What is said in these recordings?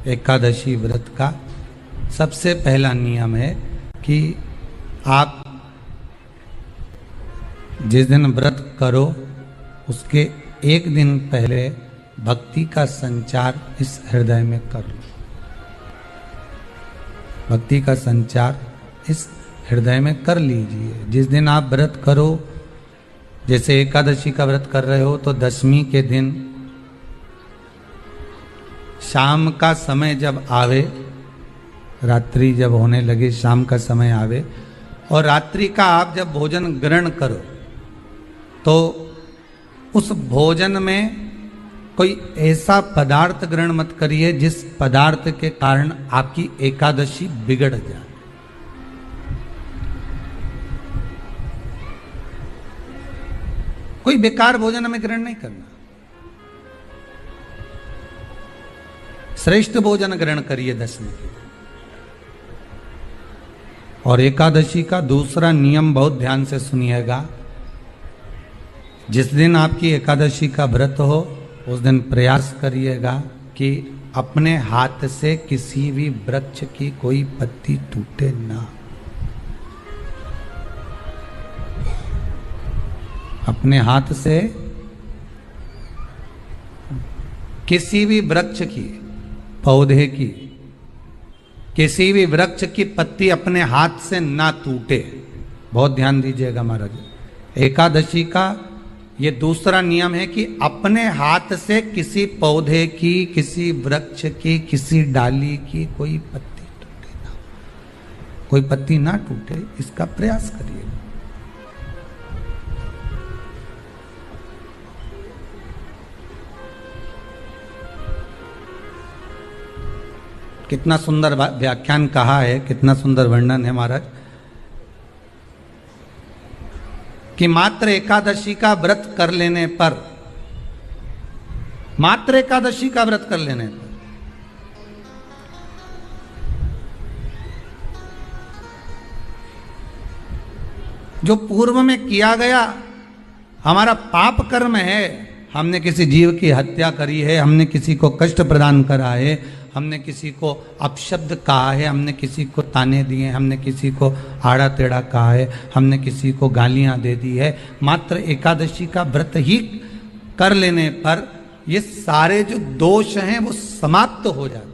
एकादशी व्रत का सबसे पहला नियम है कि आप जिस दिन व्रत करो उसके एक दिन पहले भक्ति का संचार इस हृदय में कर लो। भक्ति का संचार इस हृदय में कर लीजिए। जिस दिन आप व्रत करो, जैसे एकादशी का व्रत कर रहे हो तो दशमी के दिन शाम का समय जब आवे, रात्रि जब होने लगे, शाम का समय आवे और रात्रि का आप जब भोजन ग्रहण करो तो उस भोजन में कोई ऐसा पदार्थ ग्रहण मत करिए जिस पदार्थ के कारण आपकी एकादशी बिगड़ जाए। कोई बेकार भोजन हमें ग्रहण नहीं करना। श्रेष्ठ भोजन ग्रहण करिए दशमी के। और एकादशी का दूसरा नियम बहुत ध्यान से सुनिएगा। जिस दिन आपकी एकादशी का व्रत हो उस दिन प्रयास करिएगा कि अपने हाथ से किसी भी वृक्ष की कोई पत्ती टूटे ना। अपने हाथ से किसी भी वृक्ष की, पौधे की, किसी भी वृक्ष की पत्ती अपने हाथ से ना टूटे। बहुत ध्यान दीजिएगा महाराज। एकादशी का ये दूसरा नियम है कि अपने हाथ से किसी पौधे की, किसी वृक्ष की, किसी डाली की कोई पत्ती टूटे ना, कोई पत्ती ना टूटे, इसका प्रयास करिए। कितना सुंदर व्याख्यान कहा है, कितना सुंदर वर्णन है महाराज कि मात्र एकादशी का व्रत कर लेने पर, मात्र एकादशी का व्रत कर लेने पर जो पूर्व में किया गया हमारा पाप कर्म है, हमने किसी जीव की हत्या करी है, हमने किसी को कष्ट प्रदान करा है, हमने किसी को अपशब्द कहा है, हमने किसी को ताने दिए, हमने किसी को आड़ा टेढ़ा कहा है, हमने किसी को गालियां दे दी है, मात्र एकादशी का व्रत ही कर लेने पर ये सारे जो दोष हैं वो समाप्त हो जाते हैं।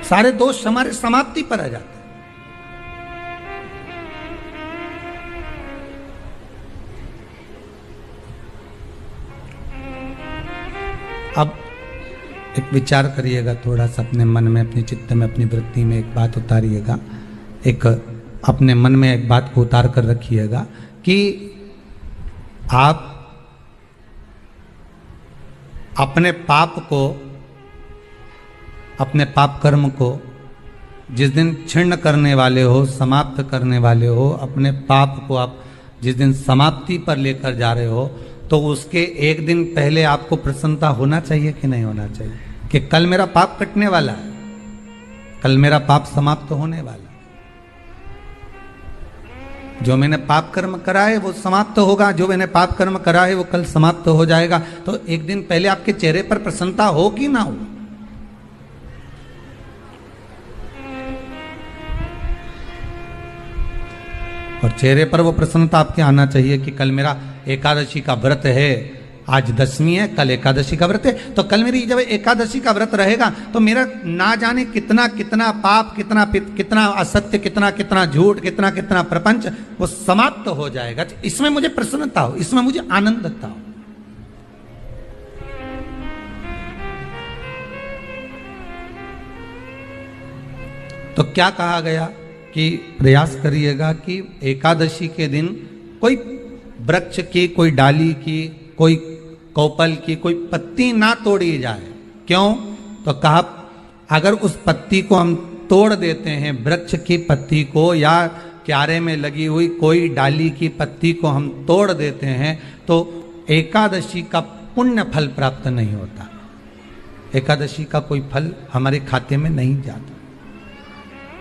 सारे दोष हमारे समाप्ति पर आ जाते हैं। अब एक विचार करिएगा थोड़ा सा अपने मन में, अपने चित्त में, अपनी वृत्ति में एक बात उतारिएगा। एक अपने मन में एक बात को उतार कर रखिएगा कि आप अपने पाप को, अपने पाप कर्म को जिस दिन छिन्न करने वाले हो, समाप्त करने वाले हो, अपने पाप को आप जिस दिन समाप्ति पर लेकर जा रहे हो तो उसके एक दिन पहले आपको प्रसन्नता होना चाहिए कि नहीं होना चाहिए कि कल मेरा पाप कटने वाला है, कल मेरा पाप समाप्त होने वाला है। जो मैंने पाप कर्म करा है वो समाप्त होगा, जो मैंने पाप कर्म करा है वो कल समाप्त हो जाएगा। तो एक दिन पहले आपके चेहरे पर प्रसन्नता हो कि ना हो। और चेहरे पर वो प्रसन्नता आपके आना चाहिए कि कल मेरा एकादशी का व्रत है, आज दशमी है, कल एकादशी का व्रत है, तो कल मेरी जब एकादशी का व्रत रहेगा तो मेरा ना जाने कितना कितना पाप, कितना असत्य, कितना झूठ, कितना प्रपंच वो समाप्त हो जाएगा। इसमें मुझे प्रसन्नता हो, इसमें मुझे आनंदता हो। तो क्या कहा गया कि प्रयास करिएगा कि एकादशी के दिन कोई वृक्ष की, कोई डाली की, कोई कोपल की कोई पत्ती ना तोड़ी जाए। क्यों? तो कहा अगर उस पत्ती को हम तोड़ देते हैं, वृक्ष की पत्ती को या क्यारे में लगी हुई कोई डाली की पत्ती को हम तोड़ देते हैं तो एकादशी का पुण्य फल प्राप्त नहीं होता, एकादशी का कोई फल हमारे खाते में नहीं जाता,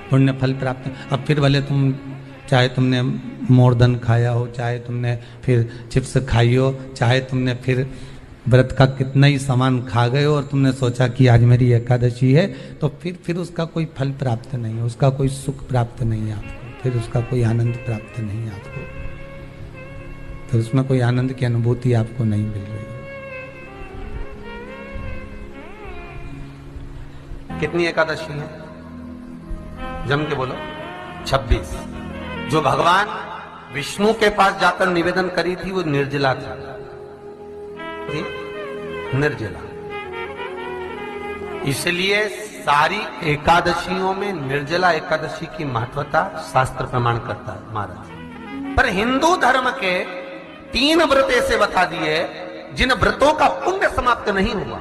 पुण्य फल प्राप्त। अब फिर भले तुम चाहे तुमने मोरदन खाया हो, चाहे तुमने फिर चिप्स खाई हो, चाहे तुमने फिर व्रत का कितना ही सामान खा गए हो और तुमने सोचा कि आज मेरी एकादशी है, तो फिर उसका कोई फल प्राप्त नहीं है, उसका कोई सुख प्राप्त नहीं है आपको, फिर उसका कोई आनंद प्राप्त नहीं है आपको, फिर उसमें कोई आनंद की अनुभूति आपको नहीं मिल रही। कितनी एकादशी है? जम के बोलो। 26। जो भगवान विष्णु के पास जाकर निवेदन करी थी वो निर्जला थी, निर्जला। इसलिए सारी एकादशियों में निर्जला एकादशी की महत्वता शास्त्र प्रमाण करता है महाराज। पर हिंदू धर्म के 3 व्रत ऐसे बता दिए जिन व्रतों का पुण्य समाप्त नहीं हुआ।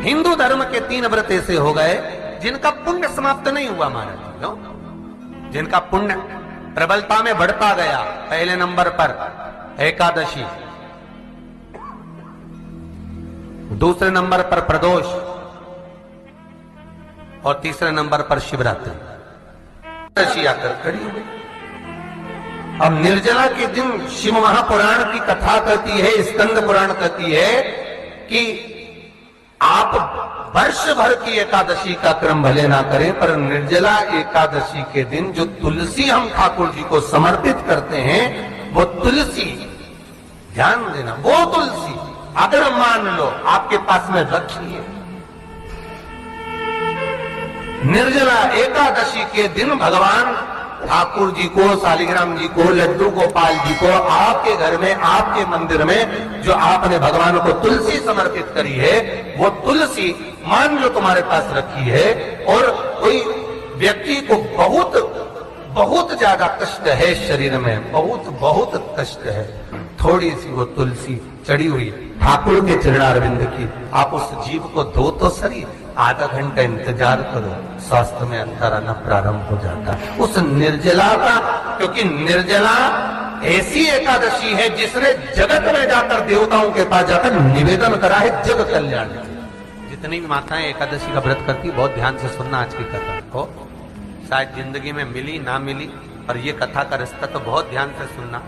हिंदू धर्म के 3 व्रत ऐसे हो गए जिनका पुण्य समाप्त नहीं हुआ महाराज। जिनका पुण्य प्रबलता में बढ़ता गया। पहले नंबर पर एकादशी, दूसरे नंबर पर प्रदोष और तीसरे नंबर पर शिवरात्रि। एकादशी आकर खड़ी। अब निर्जला के दिन शिव महापुराण की कथा कहती है, स्कंद पुराण कहती है कि आप वर्ष भर की एकादशी का क्रम भले ना करें, पर निर्जला एकादशी के दिन जो तुलसी हम ठाकुर जी को समर्पित करते हैं, वो तुलसी, ध्यान देना, वो तुलसी अगर मान लो आपके पास में रखी है, निर्जला एकादशी के दिन भगवान ठाकुर जी को, शालिग्राम जी को, लड्डू गोपाल जी को आपके घर में, आपके मंदिर में जो आपने भगवान को तुलसी समर्पित करी है, वो तुलसी मान लो तुम्हारे पास रखी है और कोई व्यक्ति को बहुत ज्यादा कष्ट है शरीर में, बहुत कष्ट है, थोड़ी सी वो तुलसी चढ़ी हुई ठाकुर के चरणारविंद की, आप उस जीव को धो तो सही, आधा घंटा इंतजार करो, स्वास्थ्य में अंतर आना प्रारंभ हो जाता है उस निर्जला का। क्योंकि निर्जला ऐसी एकादशी है जिसने जगत में जाकर, देवताओं के पास जाकर निवेदन करा है जग कल्याण। जितनी भी माताएं एकादशी का व्रत करती, बहुत ध्यान से सुनना आज की कथा को, शायद जिंदगी में मिली ना मिली, पर ये कथा का रिश्ता तो बहुत ध्यान से सुनना।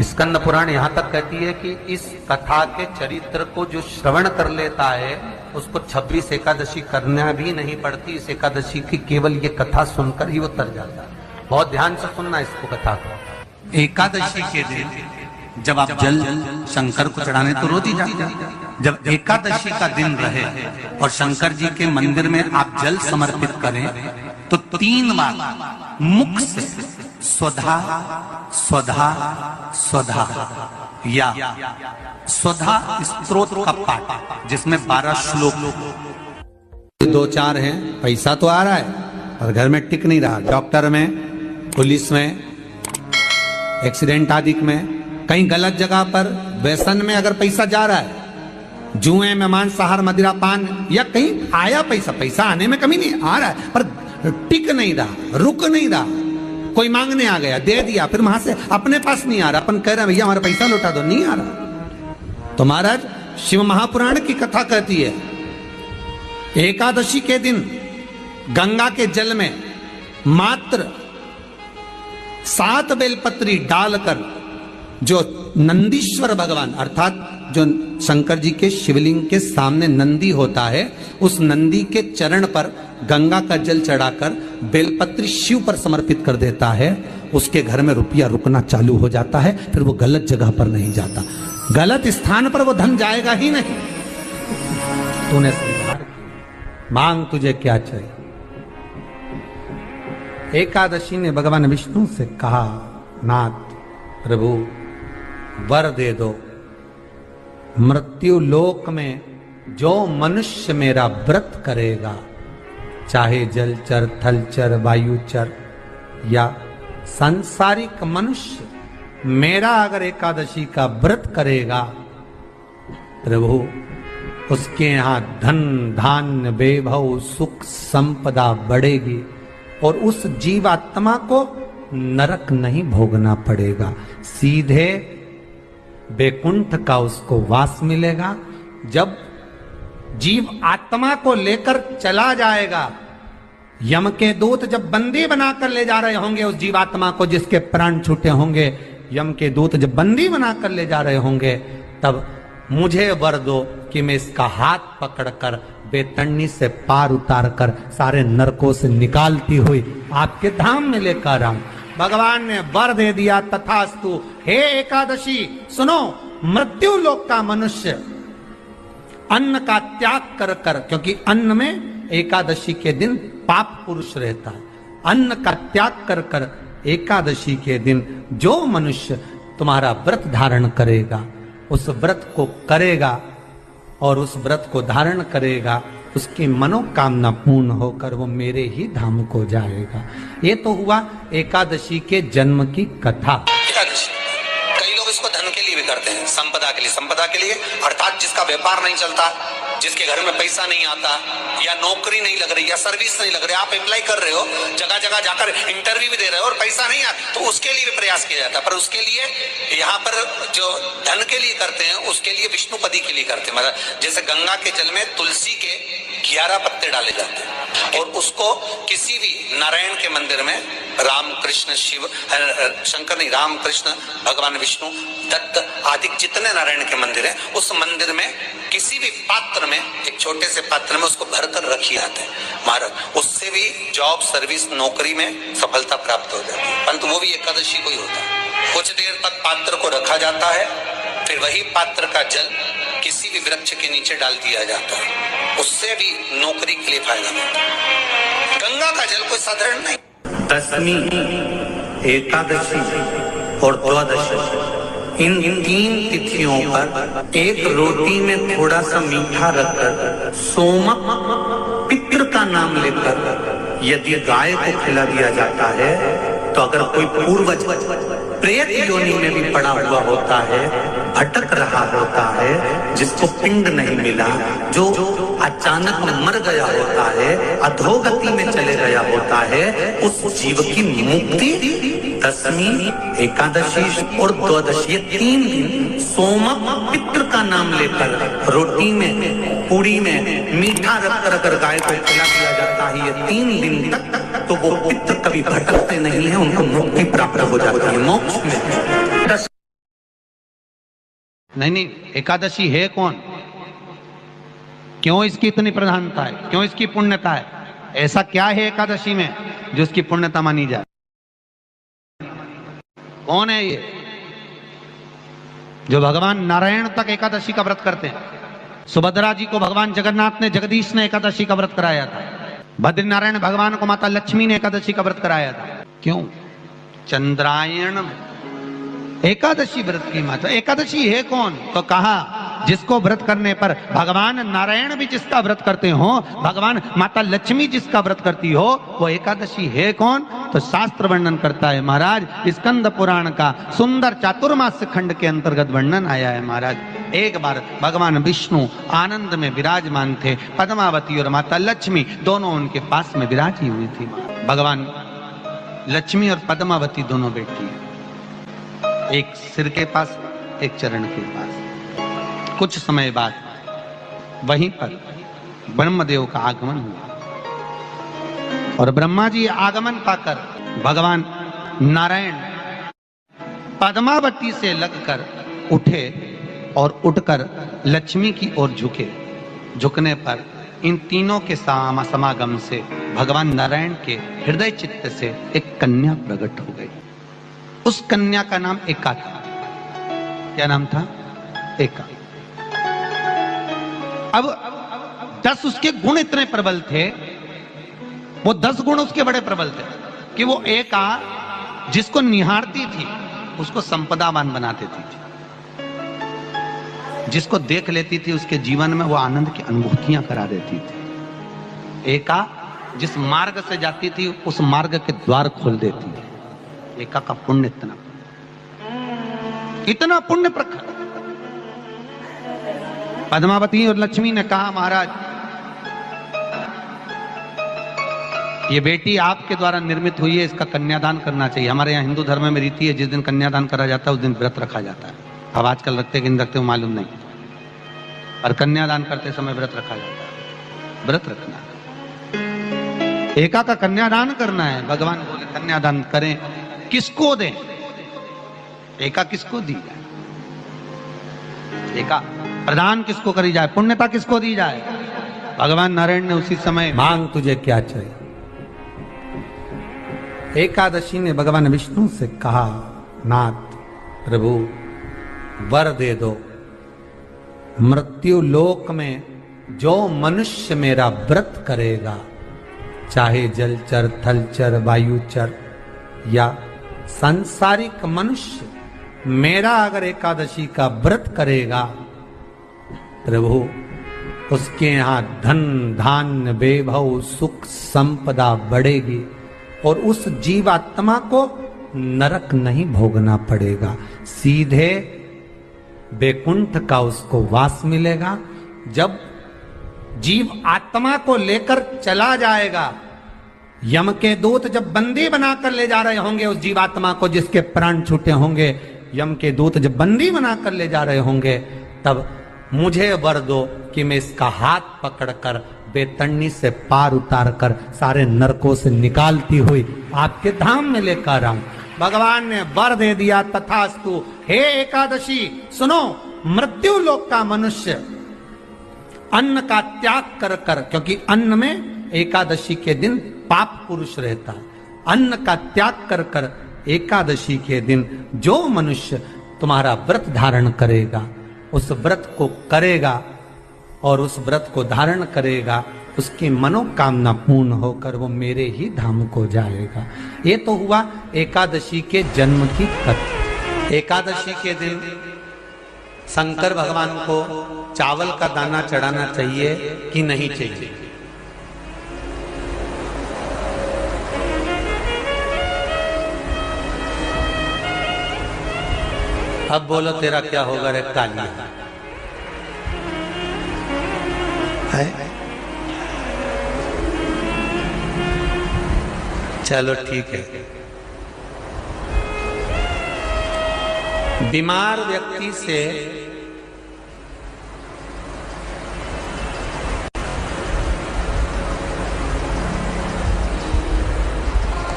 स्कंद पुराण यहां तक कहती है कि इस कथा के चरित्र को जो श्रवण कर लेता है उसको 26 एकादशी करना भी नहीं पड़ती। इस एकादशी की केवल ये कथा सुनकर ही वो तर जाता है। बहुत ध्यान से सुनना इसको, कथा को। एकादशी के दिन जब आप जल शंकर को चढ़ाने तो रोज ही जाते, जब एकादशी का दिन रहे और शंकर जी के मंदिर में आप जल समर्पित करें तो 3 बार मुख से स्वधा स्वधा स्वधा या स्वधा स्तोत्र का पाठ, जिसमें 12 श्लोक। 2-4 हैं, पैसा तो आ रहा है और घर में टिक नहीं रहा। डॉक्टर में, पुलिस में, एक्सीडेंट आदि में, कहीं गलत जगह पर, व्यसन में अगर पैसा जा रहा है, जुए में, मांसाहार, मदिरा पान, या कहीं आया पैसा आने में कमी नहीं, आ रहा है पर टिक नहीं रहा, रुक नहीं रहा। कोई मांगने आ गया, दे दिया, फिर वहां से अपने पास नहीं आ रहा, अपन कह रहे हैं भैया हमारा पैसा लौटा दो, नहीं आ रहा। तो महाराज शिव महापुराण की कथा कहती है एकादशी के दिन गंगा के जल में मात्र 7 बेलपत्री डालकर जो नंदीश्वर भगवान, अर्थात जो शंकर जी के शिवलिंग के सामने नंदी होता है, उस नंदी के चरण पर गंगा का जल चढ़ाकर बेलपत्री शिव पर समर्पित कर देता है, उसके घर में रुपया रुकना चालू हो जाता है। फिर वो गलत जगह पर नहीं जाता, गलत स्थान पर वो धन जाएगा ही नहीं। तूने स्वीकार किया, मांग तुझे क्या चाहिए। एकादशी ने भगवान विष्णु से कहा, नाथ प्रभु वर दे दो, मृत्यु लोक में जो मनुष्य मेरा व्रत करेगा, चाहे जलचर, थलचर, वायुचर या सांसारिक मनुष्य, मेरा अगर एकादशी का व्रत करेगा, प्रभु उसके यहां धन धान्य वैभव सुख संपदा बढ़ेगी और उस जीवात्मा को नरक नहीं भोगना पड़ेगा, सीधे वैकुंठ का उसको वास मिलेगा। जब जीव आत्मा को लेकर चला जाएगा। यम के दूत जब बंदी बनाकर ले जा रहे होंगे उस जीवात्मा को जिसके प्राण छूटे होंगे, यम के दूत जब बंदी बनाकर ले जा रहे होंगे, तब मुझे वर दो कि मैं इसका हाथ पकड़कर बेतरनी से पार उतार कर सारे नरकों से निकालती हुई आपके धाम में लेकर आऊं। भगवान ने वर दे दिया, तथास्तु। हे एकादशी सुनो, मृत्यु लोक का मनुष्य अन्न का त्याग कर कर, क्योंकि अन्न में एकादशी के दिन पाप पुरुष रहता है, अन्न का त्याग कर कर एकादशी के दिन जो मनुष्य तुम्हारा व्रत धारण करेगा, उस व्रत को करेगा और उस व्रत को धारण करेगा, उसकी मनोकामना पूर्ण होकर वो मेरे ही धाम को जाएगा। ये तो हुआ एकादशी के जन्म की कथा। एकादशी कई लोग इसको धन के लिए भी करते हैं, संपदा के लिए। संपदा के लिए अर्थात जिसका व्यापार नहीं चलता, जिसके घर में पैसा नहीं आता, या नौकरी नहीं लग रही, या सर्विस नहीं लग रही, आप अप्लाई कर रहे हो, जगह जगह जाकर इंटरव्यू भी दे रहे हो और पैसा नहीं आता, तो उसके लिए भी प्रयास किया जाता है। पर उसके लिए यहाँ पर जो धन के लिए करते हैं, उसके लिए विष्णुपदी के लिए करते हैं। मतलब जैसे गंगा के जल में तुलसी के 11 पत्ते डाले जाते हैं और उसको किसी भी नारायण के मंदिर में, राम कृष्ण शिव शंकर नहीं, राम कृष्ण भगवान विष्णु दत्त आदि जितने नारायण के मंदिर हैं, उस मंदिर में किसी भी पात्र में, एक छोटे से पात्र में उसको भरकर रखी जाते हैं महाराज। उससे भी जॉब सर्विस नौकरी में सफलता प्राप्त हो जाती है। परंतु वो भी एकादशी को ही होता है। कुछ देर तक पात्र को रखा जाता है, फिर वही पात्र का जल किसी भी वृक्ष के नीचे डाल दिया जाता है, उससे भी नौकरी के लिए फायदा मिलता है। गंगा का जल कोई साधारण नहीं। दशमी, एकादशी और द्वादशी, इन 3 तिथियों पर एक रोटी में थोड़ा सा मीठा रखकर सोमक पितृ का नाम लेकर यदि गाय को खिला दिया जाता है, तो अगर कोई पूर्वज प्रेत योनि में भी पड़ा हुआ होता है, भटक रहा होता है, जिसको पिंड नहीं मिला, जो अचानक मर गया होता है, अधोगति में चले गया होता है, उस जीव की मुक्ति दशमी, एकादशी और द्वादशी, ये 3 दिन सोमक पितृ का नाम लेकर रोटी में, पूड़ी में मीठा रखकर अगर गाय को खिला दिया जाता है, ये 3 दिन तक, तो वो पितृ कभी भटकते नहीं है, उनको मुक्ति प्राप्त हो जाती है, मोक्ष में। नहीं, एकादशी है कौन, क्यों इसकी इतनी प्रधानता है, क्यों इसकी पुण्यता है? ऐसा क्या है एकादशी में जो इसकी पुण्यता मानी जाए? कौन है ये जो भगवान नारायण तक एकादशी का व्रत करते हैं? सुभद्रा जी को भगवान जगन्नाथ ने, जगदीश ने एकादशी का व्रत कराया था। बद्रीनारायण भगवान को माता लक्ष्मी ने एकादशी का व्रत कराया था। क्यों? चंद्रायण एकादशी व्रत की माता। एकादशी है कौन? तो कहा जिसको व्रत करने पर भगवान नारायण भी जिसका व्रत करते हो, भगवान माता लक्ष्मी जिसका व्रत करती हो, वो एकादशी है कौन? तो शास्त्र वर्णन करता है महाराज, स्कंद पुराण का सुंदर चातुर्मास्य खंड के अंतर्गत वर्णन आया है महाराज। एक बार भगवान विष्णु आनंद में विराजमान थे, पद्मावती और माता लक्ष्मी दोनों उनके पास में विराजी हुई थी। भगवान लक्ष्मी और पद्मावती दोनों बैठी, एक सिर के पास, एक चरण के पास। कुछ समय बाद वहीं पर ब्रह्मदेव का आगमन हुआ और ब्रह्मा जी आगमन पाकर भगवान नारायण पद्मावती से लगकर उठे और उठकर लक्ष्मी की ओर झुके। झुकने पर इन तीनों के समागम से भगवान नारायण के हृदय चित्त से एक कन्या प्रकट हो गई। उस कन्या का नाम एका था। क्या नाम था? एका। अब 10 उसके गुण इतने प्रबल थे, वो 10 गुण उसके बड़े प्रबल थे कि वो एका जिसको निहारती थी उसको संपदावान बना देती थी, जिसको देख लेती थी उसके जीवन में वो आनंद की अनुभूतियां करा देती थी। एका जिस मार्ग से जाती थी उस मार्ग के द्वार खोल देती थी। एका का पुण्य इतना पुण्य प्रखर। पद्मावती और लक्ष्मी ने कहा, महाराज ये बेटी आपके द्वारा निर्मित हुई है, इसका कन्यादान करना चाहिए। हमारे यहाँ हिंदू धर्म में रीति है, जिस दिन कन्यादान करा जाता है उस दिन व्रत रखा जाता है। अब आजकल रखते कि नहीं रखते मालूम नहीं। और कन्यादान करते समय व्रत रखा जाता है, व्रत रखना। एका का कन्यादान करना है, भगवान बोले कन्यादान करें, किसको दें? एका किसको दी जाए? एका प्रदान किसको करी जाए? पुण्यता किसको दी जाए? भगवान नारायण ने उसी समय मांग तुझे क्या चाहिए। एकादशी ने भगवान विष्णु से कहा, नाथ प्रभु वर दे दो, मृत्यु लोक में जो मनुष्य मेरा व्रत करेगा, चाहे जलचर, थलचर, वायुचर या सांसारिक मनुष्य, मेरा अगर एकादशी का व्रत करेगा, प्रभु उसके यहां धन धान्य वैभव सुख संपदा बढ़ेगी और उस जीवात्मा को नरक नहीं भोगना पड़ेगा, सीधे बैकुंठ का उसको वास मिलेगा। जब जीव आत्मा को लेकर चला जाएगा, यम के दूत जब बंदी बनाकर ले जा रहे होंगे उस जीवात्मा को जिसके प्राण छूटे होंगे, यम के दूत जब बंदी बनाकर ले जा रहे होंगे, तब मुझे वर दो कि मैं इसका हाथ पकड़कर बेतन्नी से पार उतार कर सारे नरकों से निकालती हुई आपके धाम में लेकर आऊं। भगवान ने वर दे दिया, तथास्तु। हे एकादशी सुनो, मृत्यु लोक का मनुष्य अन्न का त्याग कर कर, क्योंकि अन्न में एकादशी के दिन पाप पुरुष रहता है, अन्न का त्याग कर कर एकादशी के दिन जो मनुष्य तुम्हारा व्रत धारण करेगा, उस व्रत को करेगा और उस व्रत को धारण करेगा, उसकी मनोकामना पूर्ण होकर वो मेरे ही धाम को जाएगा। ये तो हुआ एकादशी के जन्म की कथा। एकादशी के दिन शंकर भगवान को चावल का दाना चढ़ाना चाहिए कि नहीं चाहिए? अब बोलो तेरा क्या होगा रे कालिया? है? चलो ठीक है। बीमार व्यक्ति से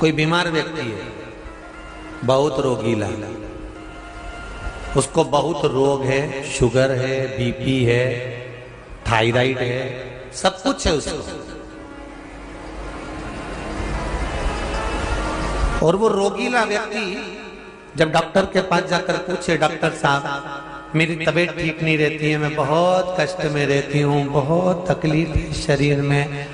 कोई बीमार व्यक्ति है, बहुत रोगीला, उसको बहुत रोग है, शुगर है, बीपी है, थायराइड है, सब कुछ है उसको, और वो रोगीला व्यक्ति जब डॉक्टर के पास जाकर पूछे, डॉक्टर साहब मेरी तबीयत ठीक नहीं रहती है, मैं बहुत कष्ट में रहती हूँ, बहुत तकलीफ है शरीर में,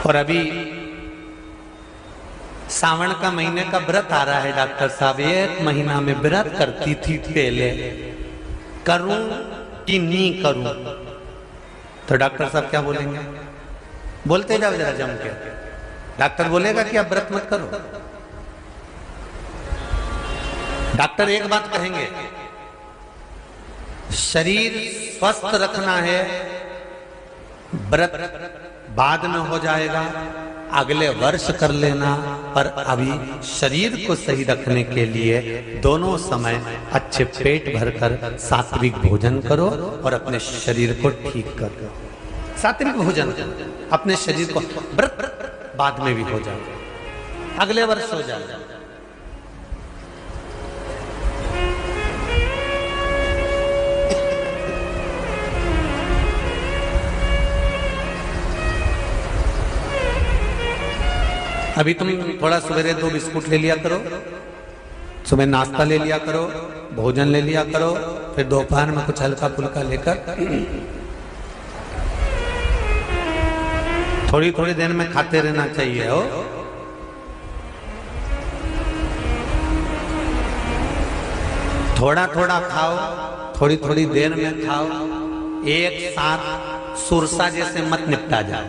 और अभी सावन का महीने का व्रत आ रहा है डॉक्टर साहब, 1 महीना में व्रत करती थी पहले, करूं कि नहीं करूं? तो डॉक्टर साहब क्या बोलेंगे? बोलते जाओ जरा जम के। डॉक्टर बोलेगा कि आप व्रत मत करो। डॉक्टर एक बात कहेंगे, शरीर स्वस्थ रखना है, व्रत बाद में हो जाएगा, अगले वर्ष कर लेना, पर अभी शरीर को सही रखने के लिए दोनों समय अच्छे पेट भरकर सात्विक भोजन करो और अपने शरीर को ठीक करो। सात्विक भोजन अपने शरीर को, व्रत बाद में भी हो जाए, अगले वर्ष हो जाए। अभी तुम थोड़ा सवेरे 2 बिस्कुट ले लिया करो, सुबह नाश्ता ले लिया करो, भोजन ले लिया करो, फिर दोपहर में कुछ हल्का फुल्का लेकर थोड़ी थोड़ी देर में खाते रहना चाहिए हो। थोड़ा थोड़ा खाओ, थोड़ी थोड़ी देर में खाओ, एक साथ सुरसा जैसे मत निपटा जाओ,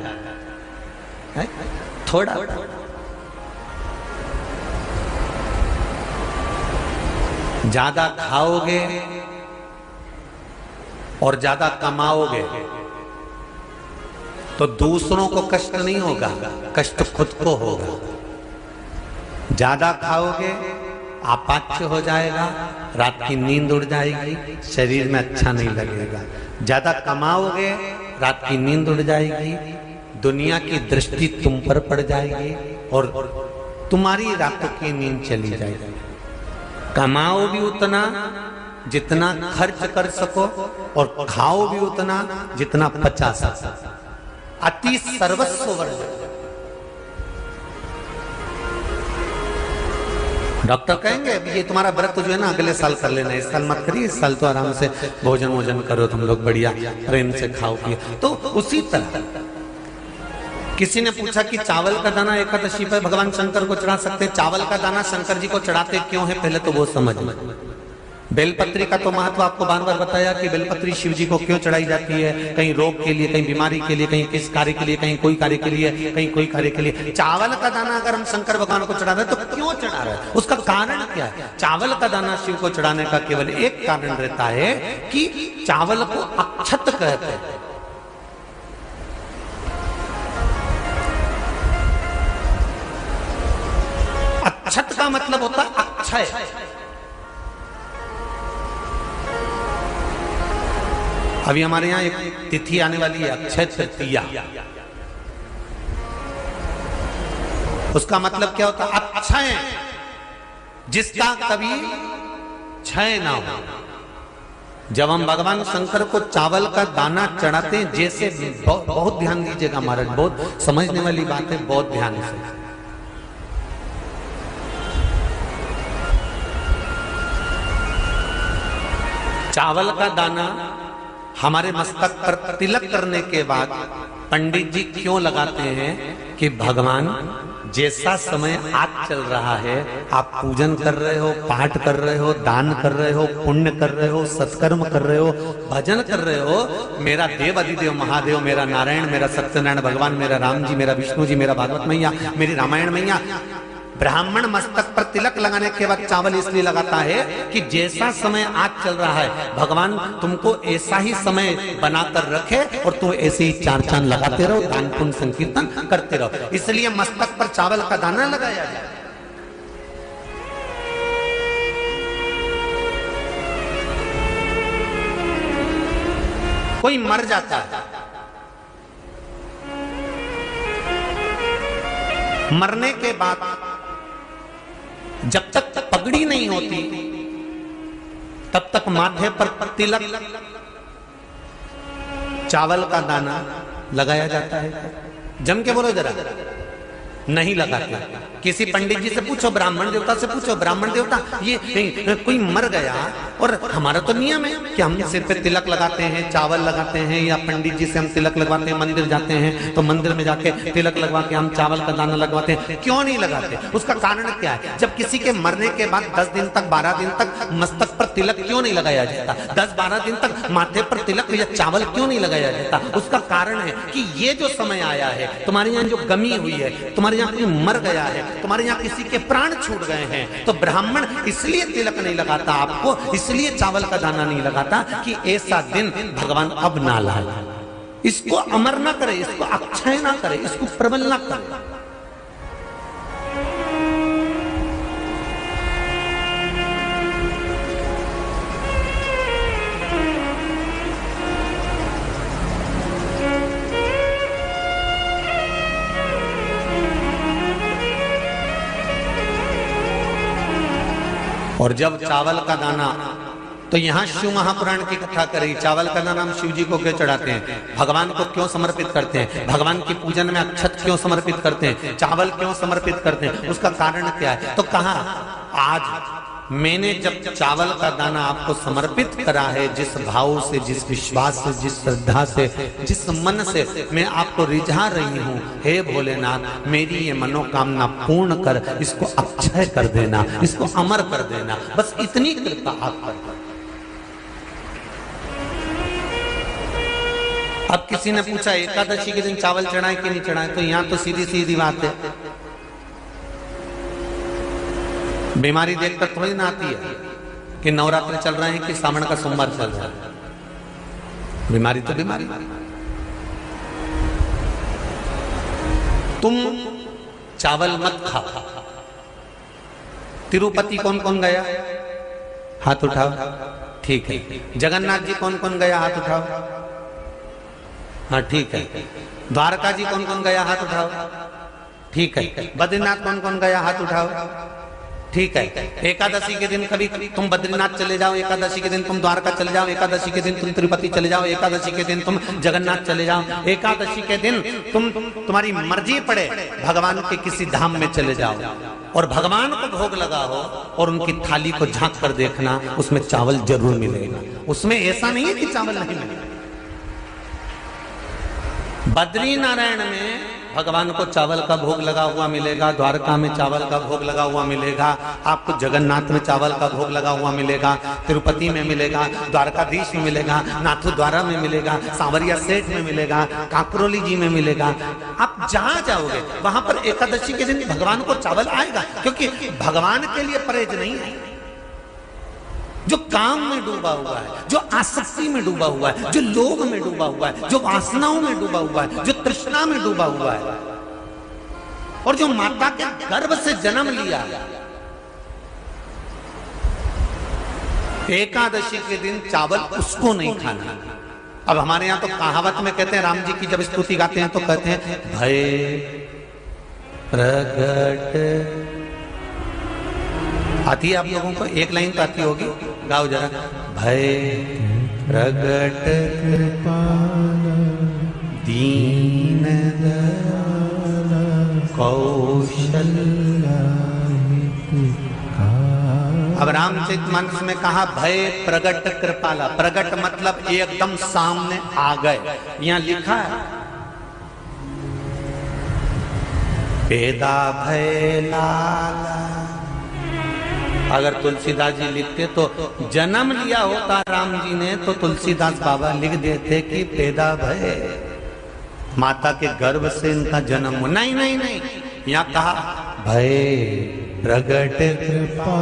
थोड़ा ज्यादा खाओगे और ज्यादा कमाओगे तो दूसरों को कष्ट नहीं होगा, कष्ट खुद को होगा। ज्यादा खाओगे आपाच्य हो जाएगा, रात की नींद उड़ जाएगी, शरीर में अच्छा नहीं लगेगा। ज्यादा कमाओगे, रात की नींद उड़ जाएगी, दुनिया की दृष्टि तुम पर पड़ जाएगी और तुम्हारी रातों की नींद चली जाएगी। कमाओ भी उतना जितना खर्च कर सको और खाओ भी उतना जितना पचा सको। अति सर्वस्व वर्जन। डॉक्टर कहेंगे ये तुम्हारा व्रत जो है ना अगले साल कर लेना, इस साल मत करिए, इस साल तो आराम से भोजन वोजन करो तुम लोग, बढ़िया प्रेम से खाओ पिए। तो उसी तरह किसी ने पूछा कि चावल का दाना एकादशी पर भगवान शंकर को चढ़ा सकते हैं, चावल का दाना शंकर जी को चढ़ाते क्यों है, पहले तो वो समझ लो। बेलपत्री का तो महत्व आपको बार बार बताया कि बेलपत्री शिव जी को क्यों चढ़ाई जाती है, कहीं रोग के लिए, कहीं बीमारी के लिए, कहीं किस कार्य के लिए, कहीं कोई कार्य के लिए, कहीं कोई कार्य के लिए। चावल का दाना अगर हम शंकर भगवान को चढ़ा रहे हैं तो क्यों चढ़ा रहे हैं, उसका कारण क्या है? चावल का दाना शिव को चढ़ाने का केवल एक कारण रहता है कि चावल को अक्षत कहते हैं। अक्षत का मतलब होता है अक्षय। अभी हमारे यहाँ एक तिथि आने वाली है, अक्षय तृतीया। उसका मतलब क्या होता है? अक्षय, जिसका कभी क्षय ना हो। जब हम भगवान शंकर को चावल का दाना चढ़ाते हैं, जैसे बहुत ध्यान दीजिएगा महाराज, बहुत समझने वाली बात है, बहुत ध्यान से। चावल का दाना हमारे मस्तक पर तिलक करने के बाद पंडित जी क्यों लगाते हैं कि भगवान जैसा समय आज चल रहा है, आप पूजन कर रहे हो, पाठ कर रहे हो, दान कर रहे हो, पुण्य कर रहे हो, सत्कर्म कर रहे हो, भजन कर रहे हो, मेरा देव अधिदेव महादेव, मेरा नारायण, मेरा सत्यनारायण भगवान, मेरा राम जी, मेरा विष्णु जी, मेरा भागवत मैया, मेरी रामायण मैया, ब्राह्मण मस्तक पर तिलक लगाने के बाद चावल इसलिए लगाता है कि जैसा समय आज चल रहा है, भगवान तुमको ऐसा ही समय बनाकर रखे और तुम ऐसे ही चार चांद लगाते रहो, दान पुण्य संकीर्तन करते रहो। इसलिए मस्तक पर चावल का दाना लगाया जाए। कोई मर जाता है, मरने के बाद जब तक पगड़ी नहीं होती तब तक माथे पर तिलक, चावल का दाना लगाया जाता है। जम के बोलो जरा, नहीं लगाते। किसी पंडित जी से पूछो, ब्राह्मण देवता से पूछो, ब्राह्मण देवता ये कोई मर गया और हमारा तो नियम है कि हम सिर पे तिलक लगाते हैं, चावल लगाते हैं, या पंडित जी से हम तिलक लगवाते हैं, मंदिर जाते हैं तो मंदिर में जाके तिलक लगवा के हम चावल का दाना लगवाते हैं, क्यों नहीं लगाते? उसका कारण क्या है? जब किसी के मरने के बाद 10 दिन तक, 12 दिन तक मस्तक पर तिलक क्यों नहीं लगाया जाता? 10-12 दिन तक माथे पर तिलक या चावल क्यों नहीं लगाया जाता? उसका कारण है कि ये जो समय आया है, तुम्हारे यहाँ जो गमी हुई है, तुम्हारे यहाँ कोई मर गया है, तुम्हारे यहाँ किसी के प्राण छूट गए हैं, तो ब्राह्मण इसलिए तिलक नहीं लगाता आपको, इसलिए चावल का दाना नहीं लगाता कि ऐसा दिन भगवान अब ना लाए। इसको अमर ना करे, इसको अक्षय ना करे, इसको प्रबल ना करे। और जब चावल का दाना, तो यहां शिव महापुराण की कथा करी, चावल का दाना हम शिव जी को क्यों चढ़ाते हैं, भगवान को क्यों समर्पित करते हैं, भगवान की पूजन में अक्षत क्यों समर्पित करते हैं, चावल क्यों समर्पित करते हैं, उसका कारण क्या है? तो कहा आज मैंने जब चावल का दाना आपको समर्पित करा है, जिस भाव से, जिस विश्वास से, जिस श्रद्धा से, जिस मन से मैं आपको रिझा रही हूं, हे भोलेनाथ मेरी ये मनोकामना पूर्ण कर, इसको अक्षय कर देना, इसको अमर कर देना, बस इतनी कृपा आप कर। अब किसी ने पूछा एकादशी के दिन चावल चढ़ाए कि नहीं चढ़ाए, तो यहां तो सीधी सीधी बात है, बीमारी देखकर थोड़ी ना आती है कि नवरात्र चल रहे हैं कि सावन का सोमवार चल रहा है। बीमारी तो बीमारी। तुम चावल मत खाओ, तिरुपति कौन कौन गया? हाथ उठाओ। ठीक है। जगन्नाथ जी कौन कौन गया? हाथ उठाओ। हाँ ठीक है। द्वारका जी कौन कौन गया? हाथ उठाओ। ठीक है। बद्रीनाथ कौन कौन गया? हाथ उठाओ। ठीक है। एकादशी के दिन कभी तुम बद्रीनाथ चले जाओ, एकादशी के दिन तुम द्वारका चले जाओ, एकादशी के दिन तुम तिरुपति चले जाओ, एकादशी के दिन तुम जगन्नाथ चले जाओ, एकादशी के दिन तुम्हारी मर्जी पड़े भगवान के किसी धाम में चले जाओ और भगवान को भोग लगाओ और उनकी थाली को झांक कर देखना, उसमें चावल जरूर मिलेगा। उसमें ऐसा नहीं है कि चावल नहीं मिलेगा। बद्री नारायण में भगवान को चावल का भोग लगा हुआ मिलेगा, द्वारका में चावल का भोग लगा हुआ मिलेगा, आपको जगन्नाथ में चावल का भोग लगा हुआ मिलेगा, तिरुपति में मिलेगा, द्वारकाधीश में मिलेगा, नाथू द्वारा में मिलेगा, सांवरिया सेठ में मिलेगा, काकरोली जी में मिलेगा। आप जहां जाओगे वहां पर एकादशी के दिन भगवान को चावल आएगा, क्योंकि भगवान के लिए परहेज नहीं है। जो काम में डूबा हुआ है, जो आसक्ति में डूबा हुआ है, जो लोभ में डूबा हुआ है, जो वासनाओं में डूबा हुआ है, जो तृष्णा में डूबा हुआ है और जो माता के गर्भ से जन्म लिया, एकादशी के दिन चावल उसको नहीं खाना। अब हमारे यहां तो कहावत में कहते हैं, राम जी की जब स्तुति गाते हैं तो कहते हैं, भय प्रगट। आती है आप लोगों को? एक लाइन तो आती होगी, गाओ जरा। भय प्रगट दीन कौशल्या। अब रामचरितमानस में कहा भय प्रगट कृपाला। प्रगट मतलब एकदम सामने आ गए। यहां लिखा है पेदा भय लाला। अगर तुलसीदास जी लिखते तो जन्म लिया होता राम जी ने तो तुलसीदास बाबा लिख देते कि पैदा भय, माता के गर्भ से इनका जन्म। नहीं नहीं नहीं, यहाँ कहा भय प्रगट कृपा।